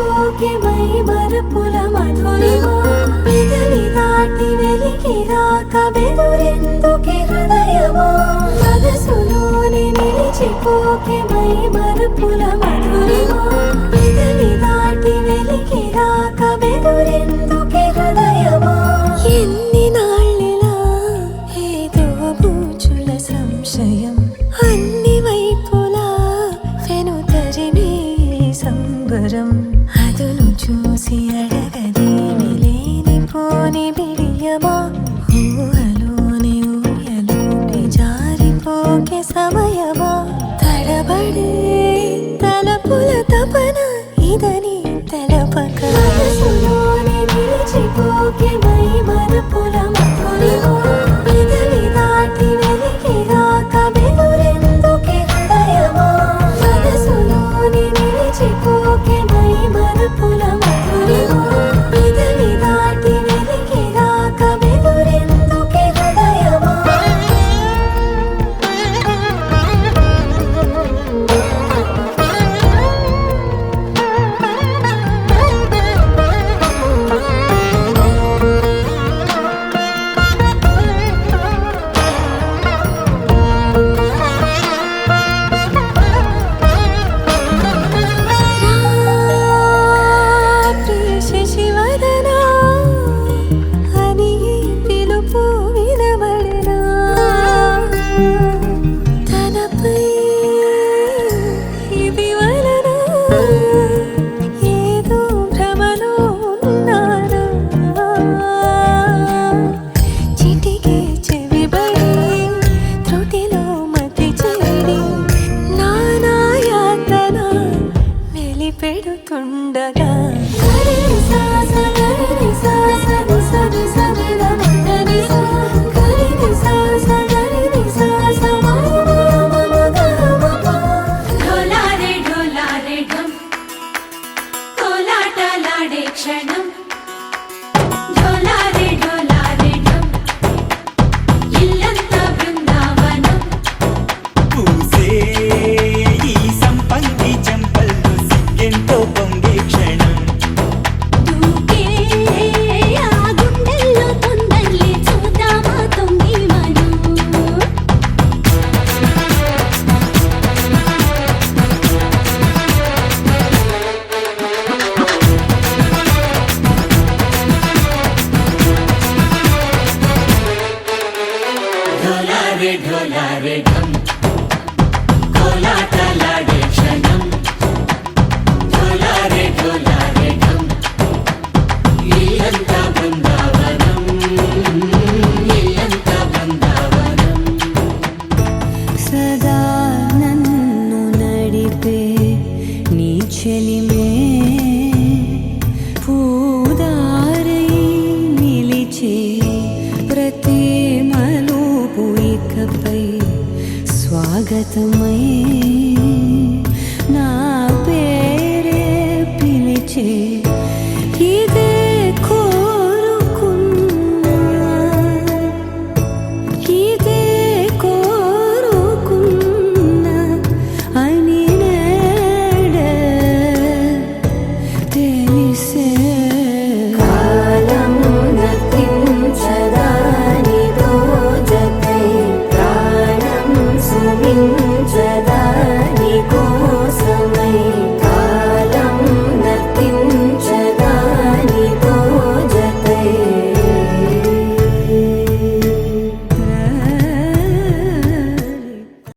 నిలిచిపోకే my మరపుల Madhurima పెదవి దాటి వెలికి రాక బెదురెందుకే హృదయమా మనసులోనే నిలిచిపోకే మై మరపుల మధురిమా పెదవి దాటి వెలికి రాక బెదురెందుకే హృదయమా ఎన్ని నాళ్ళిలా ఏదో బూచుల సంశయం అన్ని వైపులా వెనుతరిమే సంబరం అదును చూసి అడగదేమి లేనిపోని బిడియమా ఊహలోని ఊయలోని జారిపోకే సమయమా తడబడే తలపుల తపన ఇదని తెలపక మనసులోని నిలిచిపోకే మై మరపుల మధురిమా పెదవి దాటి వెలికి రాక బెదురెందుకే హృదయమా మనసులోని నిలిచిపోకే మై మరపుల మధురిమా పెదవి దాటి వెలికి రాక బెదురెందుకే హృదయమా పెడుతుండగా క్షణం ढोलारे ढम कोलाटलाडे क्षणं ढोलारे ढम इल्लंता बृंदावनं सदा नन्नु नडिपे नी चलिमे पूदारै निलिचे प्रति పై స్వాగతమై నా పేరే పిలిచే